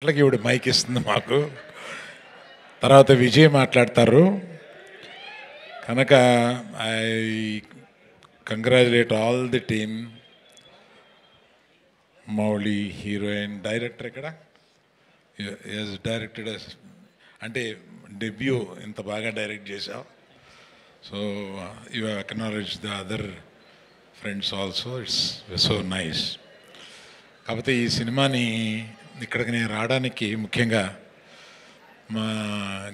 అట్లాగే ఇవిడ మైక్ ఇస్తుంది మాకు. తర్వాత విజయ్ మాట్లాడతారు కనుక I congratulate all the team. Mouli heroine, director ఇక్కడ డైరెక్టెడ్ అంటే డెబ్యూ ఇంత బాగా డైరెక్ట్ చేసావు. So you acknowledge the other friends also, it's so nice. కాకపోతే ఈ సినిమాని ఇక్కడికి నేను రావడానికి ముఖ్యంగా మా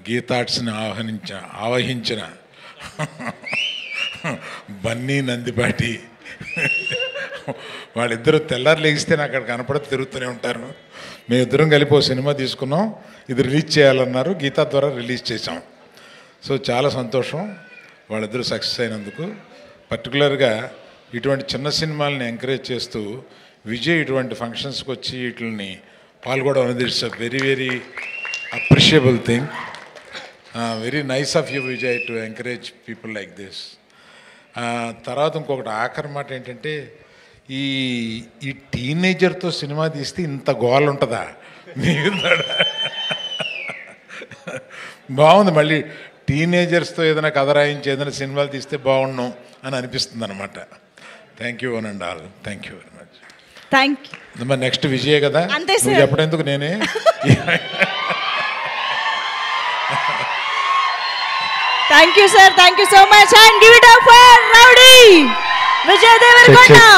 గీతార్ట్స్ని ఆవహించిన బన్నీ నందిపాటి వాళ్ళిద్దరూ తెల్లారు లెగిస్తే నాకు అక్కడ కనపడి తిరుగుతూనే ఉంటారు. మేమిద్దరం కలిపి ఓ సినిమా తీసుకున్నాం, ఇది రిలీజ్ చేయాలన్నారు, గీతా ద్వారా రిలీజ్ చేసాం. సో చాలా సంతోషం వాళ్ళిద్దరూ సక్సెస్ అయినందుకు. పర్టికులర్గా ఇటువంటి చిన్న సినిమాలని ఎంకరేజ్ చేస్తూ విజయ్ ఇటువంటి ఫంక్షన్స్కి వచ్చి వీటిని పాల్గొనడం అనేది it's a very very appreciable thing. Very nice of you Vijay to encourage people like this. తర్వాత ఇంకొకటి ఆఖరి మాట ఏంటంటే, ఈ టీనేజర్తో సినిమా తీస్తే ఇంత గోల్ ఉంటుందా? బాగుంది. మళ్ళీ టీనేజర్స్తో ఏదైనా కథ రాయించి ఏదైనా సినిమాలు తీస్తే బాగున్నాం అని అనిపిస్తుంది అనమాట. Thank you one and all. Thank you very much. Thank you. మరి నెక్స్ట్ విజయే కదా, నువ్వు చెప్పడేందుకు నేనే. Thank you, sir. Thank you so much. And give it up for Rowdy Vijay Devarkonda.